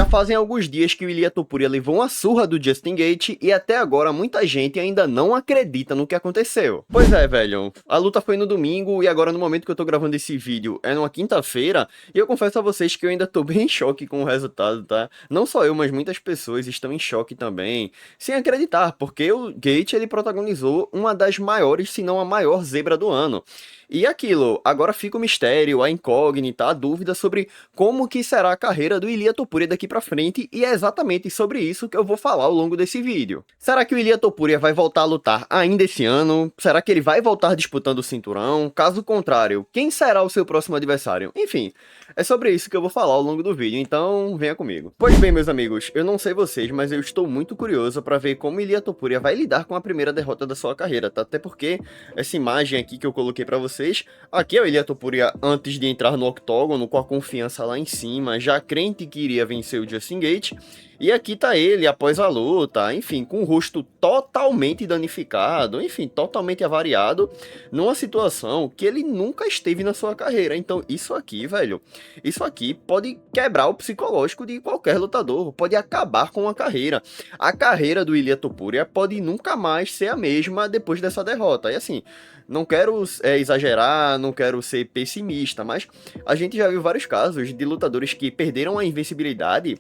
Já fazem alguns dias que o Ilia Topuria levou uma surra do Justin Gaethje e até agora muita gente ainda não acredita no que aconteceu. Pois é, velho, a luta foi no domingo e agora no momento que eu tô gravando esse vídeo é numa quinta-feira e eu confesso a vocês que eu ainda tô bem em choque com o resultado, tá? Não só eu, mas muitas pessoas estão em choque também, sem acreditar, porque o Gaethje ele protagonizou uma das maiores, se não a maior zebra do ano. E aquilo, agora fica o mistério, a incógnita, a dúvida sobre como que será a carreira do Ilia Topuria daqui pra frente, e é exatamente sobre isso que eu vou falar ao longo desse vídeo. Será que o Ilia Topuria vai voltar a lutar ainda esse ano? Será que ele vai voltar disputando o cinturão? Caso contrário, quem será o seu próximo adversário? Enfim, é sobre isso que eu vou falar ao longo do vídeo, então venha comigo. Pois bem, meus amigos, eu não sei vocês, mas eu estou muito curioso para ver como Ilia Topuria vai lidar com a primeira derrota da sua carreira, tá? Até porque essa imagem aqui que eu coloquei para vocês, aqui é o Ilia Topuria antes de entrar no octógono, com a confiança lá em cima, já crente que iria vencer o Justin Gaethje. E aqui tá ele após a luta, enfim, com o rosto totalmente danificado, enfim, totalmente avariado, numa situação que ele nunca esteve na sua carreira. Então isso aqui, velho, isso aqui pode quebrar o psicológico de qualquer lutador, pode acabar com a carreira. A carreira do Ilia Topuria pode nunca mais ser a mesma depois dessa derrota. E assim, não quero exagerar, não quero ser pessimista, mas a gente já viu vários casos de lutadores que perderam a invencibilidade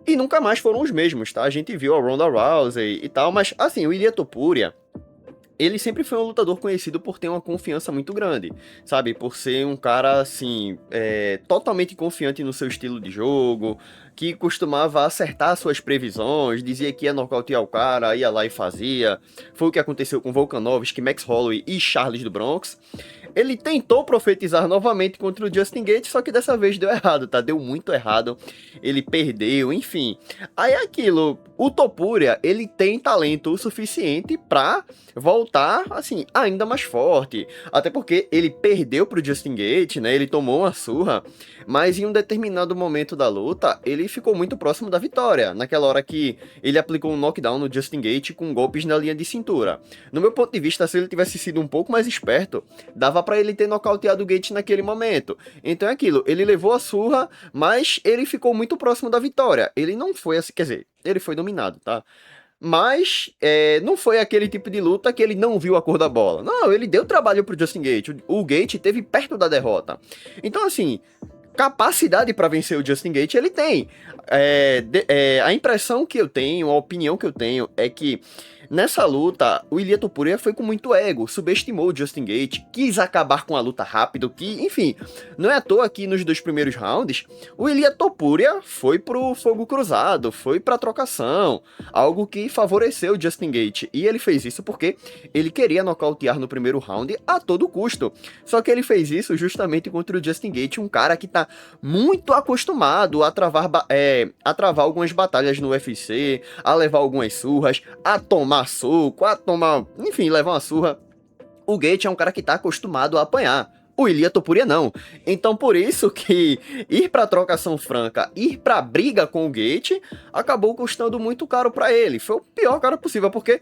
e nunca mais foram os mesmos, tá? A gente viu a Ronda Rousey e tal, mas assim, o Ilia Topuria, ele sempre foi um lutador conhecido por ter uma confiança muito grande, sabe? Por ser um cara, assim, totalmente confiante no seu estilo de jogo, que costumava acertar suas previsões, dizia que ia nocautear o cara, ia lá e fazia. Foi o que aconteceu com Volkanovski, Max Holloway e Charles do Bronx. Ele tentou profetizar novamente contra o Justin Gaethje, só que dessa vez deu errado, tá? Deu muito errado, ele perdeu, enfim. Aí é aquilo, o Topuria, ele tem talento o suficiente pra voltar, assim, ainda mais forte. Até porque ele perdeu pro Justin Gaethje, né? Ele tomou uma surra, mas em um determinado momento da luta, ele ficou muito próximo da vitória. Naquela hora que ele aplicou um knockdown no Justin Gaethje com golpes na linha de cintura. No meu ponto de vista, se ele tivesse sido um pouco mais esperto, dava pra ele ter nocauteado o Gaethje naquele momento. Então é aquilo, ele levou a surra, mas ele ficou muito próximo da vitória. Ele não foi assim, quer dizer, ele foi dominado, tá? Mas não foi aquele tipo de luta que ele não viu a cor da bola. Não, ele deu trabalho pro Justin Gaethje. O Gaethje teve perto da derrota. Então assim, capacidade para vencer o Justin Gaethje ele tem. A impressão que eu tenho, a opinião que eu tenho é que nessa luta, o Ilia Topuria foi com muito ego, subestimou o Justin Gaethje, quis acabar com a luta rápido, que, enfim, não é à toa que nos dois primeiros rounds, o Ilia Topuria foi pro fogo cruzado, foi pra trocação, algo que favoreceu o Justin Gaethje, e ele fez isso porque ele queria nocautear no primeiro round a todo custo, só que ele fez isso justamente contra o Justin Gaethje, um cara que tá muito acostumado a travar algumas batalhas no UFC, a levar algumas surras, a tomar soco, a tomar, enfim, levar uma surra. O Gaethje é um cara que tá acostumado a apanhar. O Ilia Topuria não. Então por isso que ir pra trocação franca, ir pra briga com o Gaethje, acabou custando muito caro pra ele. Foi o pior cara possível, porque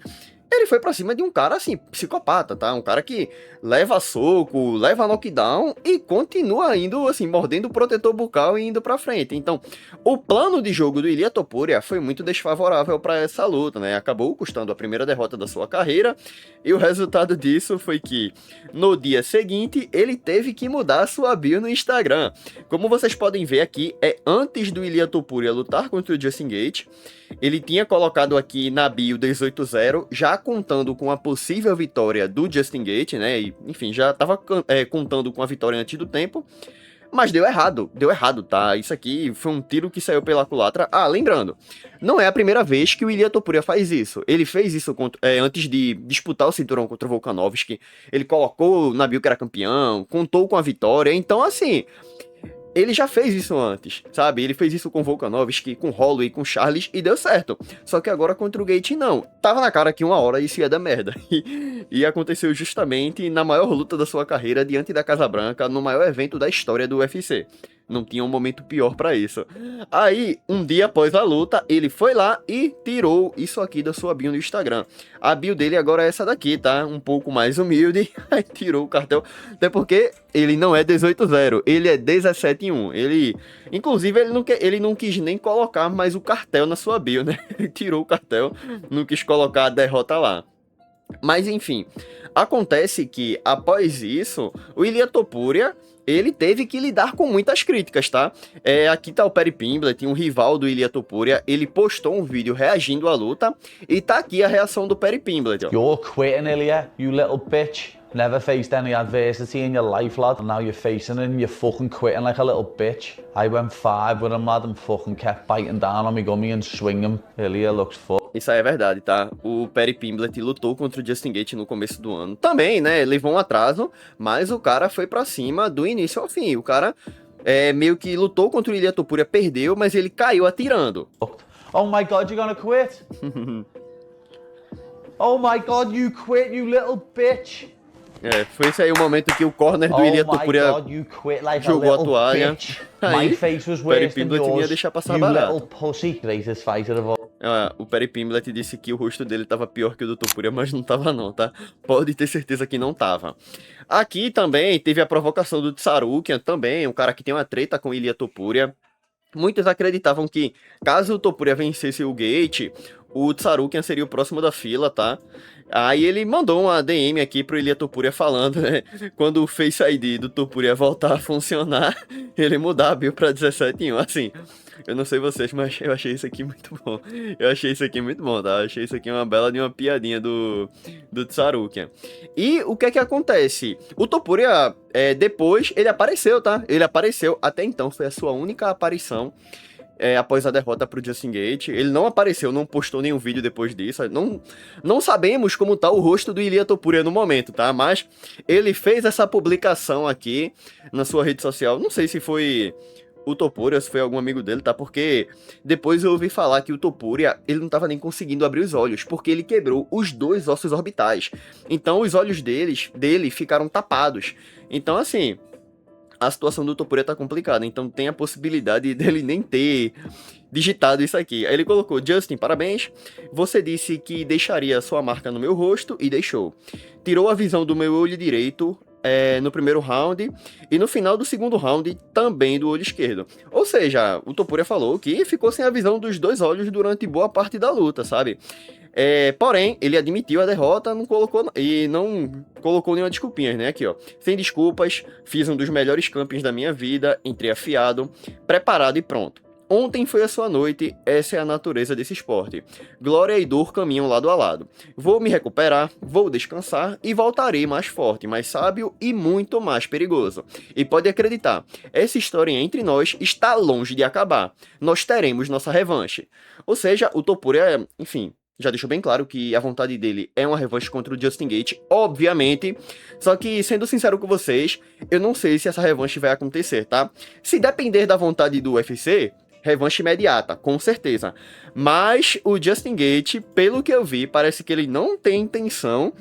ele foi pra cima de um cara, assim, psicopata, tá? Um cara que leva soco, leva knockdown e continua indo, assim, mordendo o protetor bucal e indo pra frente. Então, o plano de jogo do Ilia Topuria foi muito desfavorável pra essa luta, né? Acabou custando a primeira derrota da sua carreira e o resultado disso foi que, no dia seguinte, ele teve que mudar sua bio no Instagram. Como vocês podem ver aqui, é antes do Ilia Topuria lutar contra o Justin Gaethje. Ele tinha colocado aqui na bio 18-0, já contando com a possível vitória do Justin Gaethje, né? E, enfim, já estava contando com a vitória antes do tempo. Mas deu errado, tá? Isso aqui foi um tiro que saiu pela culatra. Ah, lembrando, não é a primeira vez que o Ilia Topuria faz isso. Ele fez isso antes de disputar o cinturão contra o Volkanovski. Ele colocou na bio que era campeão, contou com a vitória. Então, assim, ele já fez isso antes, sabe? Ele fez isso com Volkanovski, com Holloway, com Charles e deu certo. Só que agora contra o Gaethje não. Tava na cara que uma hora isso ia dar merda. E aconteceu justamente na maior luta da sua carreira diante da Casa Branca, no maior evento da história do UFC. Não tinha um momento pior pra isso. Aí, um dia após a luta, ele foi lá e tirou isso aqui da sua bio no Instagram. A bio dele agora é essa daqui, tá? Um pouco mais humilde. Aí tirou o cartel. Até porque ele não é 18-0, ele é 17-1. Inclusive, ele não quis nem colocar mais o cartel na sua bio, né? Ele tirou o cartel, não quis colocar a derrota lá. Mas enfim, acontece que após isso, o Ilia Topuria, ele teve que lidar com muitas críticas, tá? Aqui tá o Paddy Pimblett, um rival do Ilia Topuria, ele postou um vídeo reagindo à luta, e tá aqui a reação do Paddy Pimblett, ó. You're quitting, Ilia, you little bitch. Never faced any adversity in your life, lad. And now you're facing it and you're fucking quitting like a little bitch. I went 5 with him, lad, and fucking kept biting down on me gummy and swinging. Ilia looks fucked. Isso aí é verdade, tá? O Paddy Pimblett lutou contra o Justin Gaethje no começo do ano. Também, né? Levou um atraso, mas o cara foi pra cima do início ao fim. O cara meio que lutou contra o Ilia Topuria, perdeu, mas ele caiu atirando. Oh my God, you're gonna quit? Oh my God, you quit, you little bitch. Foi esse aí o momento que o corner do Ilia Topuria jogou a toalha. Aí, o Paddy Pimblett não ia deixar passar barato. O Paddy Pimblett disse que o rosto dele tava pior que o do Topuria, mas não tava não, tá? Pode ter certeza que não tava. Aqui também teve a provocação do Tsarukyan, também, um cara que tem uma treta com o Ilia Topuria. Muitos acreditavam que, caso o Topuria vencesse o Gaethje, o Tsarukyan seria o próximo da fila, tá? Aí ele mandou uma DM aqui pro Ilia Topuria falando, né? Quando o Face ID do Topuria voltar a funcionar, ele mudar a bio pra 17-1. Assim, eu não sei vocês, mas eu achei isso aqui muito bom. Eu achei isso aqui muito bom, tá? Eu achei isso aqui uma bela de uma piadinha do Tsarukyan. E o que é que acontece? O Topuria, depois, ele apareceu, tá? Ele apareceu. Até então, foi a sua única aparição. Após a derrota pro Justin Gaethje. Ele não apareceu, não postou nenhum vídeo depois disso. Não sabemos como tá o rosto do Ilia Topuria no momento, tá? Mas ele fez essa publicação aqui na sua rede social. Não sei se foi o Topuria, se foi algum amigo dele, tá? Porque depois eu ouvi falar que o Topuria, ele não tava nem conseguindo abrir os olhos, porque ele quebrou os 2 ossos orbitais. Então os olhos dele ficaram tapados. Então assim, a situação do Topuria tá complicada, então tem a possibilidade dele nem ter digitado isso aqui. Aí ele colocou: Justin, parabéns, você disse que deixaria sua marca no meu rosto e deixou. Tirou a visão do meu olho direito no primeiro round e no final do segundo round também do olho esquerdo. Ou seja, o Topuria falou que ficou sem a visão dos 2 olhos durante boa parte da luta, sabe? Porém, ele admitiu a derrota, não colocou nenhuma desculpinha, né? Aqui, ó. Sem desculpas, fiz um dos melhores campings da minha vida, entrei afiado, preparado e pronto. Ontem foi a sua noite, essa é a natureza desse esporte. Glória e dor caminham lado a lado. Vou me recuperar, vou descansar e voltarei mais forte, mais sábio e muito mais perigoso. E pode acreditar, essa história entre nós está longe de acabar. Nós teremos nossa revanche. Ou seja, o Topuria, enfim, já deixou bem claro que a vontade dele é uma revanche contra o Justin Gaethje, obviamente. Só que, sendo sincero com vocês, eu não sei se essa revanche vai acontecer, tá? Se depender da vontade do UFC, revanche imediata, com certeza. Mas o Justin Gaethje, pelo que eu vi, parece que ele não tem intenção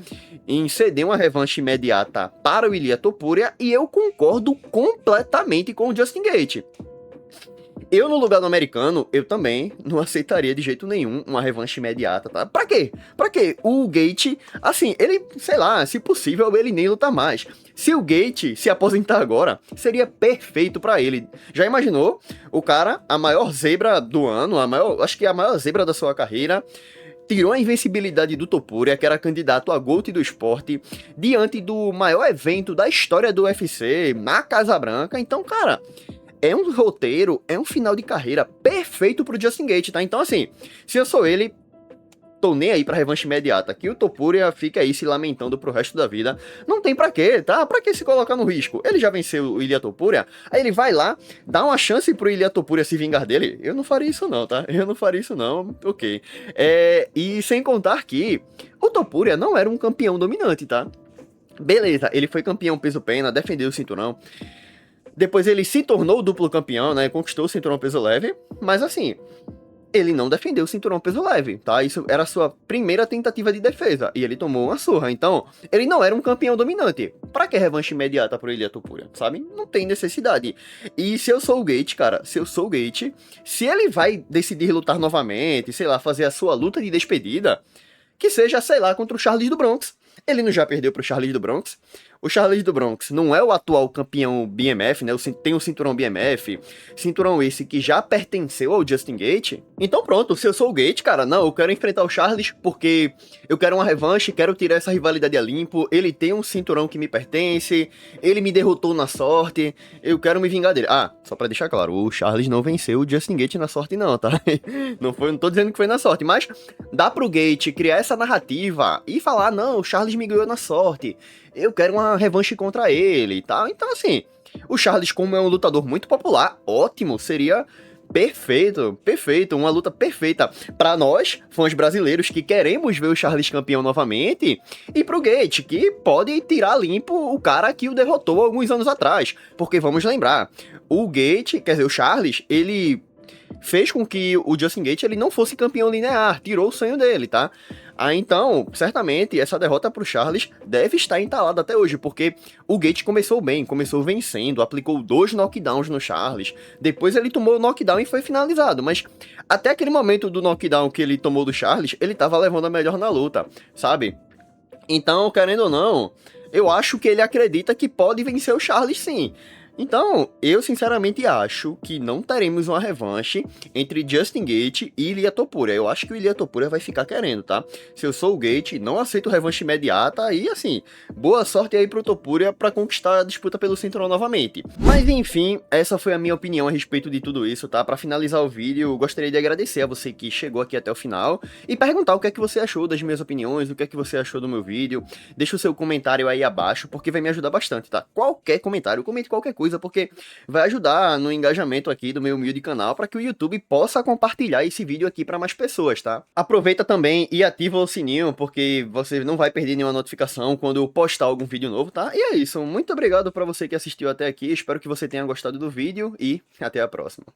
em ceder uma revanche imediata para o Ilia Topuria, e eu concordo completamente com o Justin Gaethje. Eu, no lugar do americano, eu também não aceitaria de jeito nenhum uma revanche imediata, tá? Pra quê? Pra quê? O Gaethje, assim, ele, sei lá, se possível, ele nem luta mais. Se o Gaethje se aposentar agora, seria perfeito pra ele. Já imaginou? O cara, a maior zebra do ano, acho que a maior zebra da sua carreira, tirou a invencibilidade do Topuria, que era candidato a GOAT do esporte, diante do maior evento da história do UFC, na Casa Branca. Então, cara, é um roteiro, é um final de carreira perfeito pro Justin Gaethje, tá? Então, assim, se eu sou ele, tô nem aí pra revanche imediata. Que o Topuria fica aí se lamentando pro resto da vida. Não tem pra quê, tá? Pra que se colocar no risco? Ele já venceu o Ilia Topuria, aí ele vai lá, dá uma chance pro Ilia Topuria se vingar dele. Eu não faria isso não, tá? Eu não faria isso não, ok. E sem contar que o Topuria não era um campeão dominante, tá? Beleza, ele foi campeão peso-pena, defendeu o cinturão. Depois ele se tornou duplo campeão, né? Conquistou o cinturão peso leve. Mas assim, ele não defendeu o cinturão peso leve, tá? Isso era a sua primeira tentativa de defesa, e ele tomou uma surra. Então, ele não era um campeão dominante. Pra que revanche imediata pro Ilia Topuria, sabe? Não tem necessidade. E se eu sou o Gate, cara, se eu sou o Gate, se ele vai decidir lutar novamente, sei lá, fazer a sua luta de despedida, que seja, sei lá, contra o Charles do Bronx. Ele não já perdeu pro Charles do Bronx? O Charles do Bronx não é o atual campeão BMF, né? Tem o cinturão BMF, cinturão esse que já pertenceu ao Justin Gaethje. Então pronto, se eu sou o Gaethje, cara, não, eu quero enfrentar o Charles porque eu quero uma revanche, quero tirar essa rivalidade a limpo, ele tem um cinturão que me pertence, ele me derrotou na sorte, eu quero me vingar dele. Ah, só pra deixar claro, o Charles não venceu o Justin Gaethje na sorte não, tá? Não tô dizendo que foi na sorte, mas dá pro Gaethje criar essa narrativa e falar, não, o Charles me ganhou na sorte, eu quero uma revanche contra ele e tal. Então, assim, o Charles, como é um lutador muito popular, ótimo, seria perfeito, perfeito, uma luta perfeita pra nós, fãs brasileiros, que queremos ver o Charles campeão novamente, e pro Gaethje, que pode tirar limpo o cara que o derrotou alguns anos atrás. Porque, vamos lembrar, o Gaethje, quer dizer, o Charles, ele fez com que o Justin Gaethje ele não fosse campeão linear, tirou o sonho dele, tá? Ah, então, certamente, essa derrota pro Charles deve estar entalada até hoje, porque o Gaethje começou bem, começou vencendo, aplicou 2 knockdowns no Charles, depois ele tomou o knockdown e foi finalizado, mas até aquele momento do knockdown que ele tomou do Charles, ele tava levando a melhor na luta, sabe? Então, querendo ou não, eu acho que ele acredita que pode vencer o Charles sim. Então, eu sinceramente acho que não teremos uma revanche entre Justin Gaethje e Ilia Topuria. Eu acho que o Ilia Topuria vai ficar querendo, tá? Se eu sou o Gaethje, não aceito revanche imediata e, assim, boa sorte aí pro Topuria pra conquistar a disputa pelo cinturão novamente. Mas, enfim, essa foi a minha opinião a respeito de tudo isso, tá? Pra finalizar o vídeo, eu gostaria de agradecer a você que chegou aqui até o final e perguntar o que é que você achou das minhas opiniões, o que é que você achou do meu vídeo. Deixa o seu comentário aí abaixo, porque vai me ajudar bastante, tá? Qualquer comentário, comente qualquer coisa, porque vai ajudar no engajamento aqui do meu humilde canal para que o YouTube possa compartilhar esse vídeo aqui para mais pessoas, tá? Aproveita também e ativa o sininho, porque você não vai perder nenhuma notificação quando eu postar algum vídeo novo, tá? E é isso, muito obrigado para você que assistiu até aqui, espero que você tenha gostado do vídeo e até a próxima.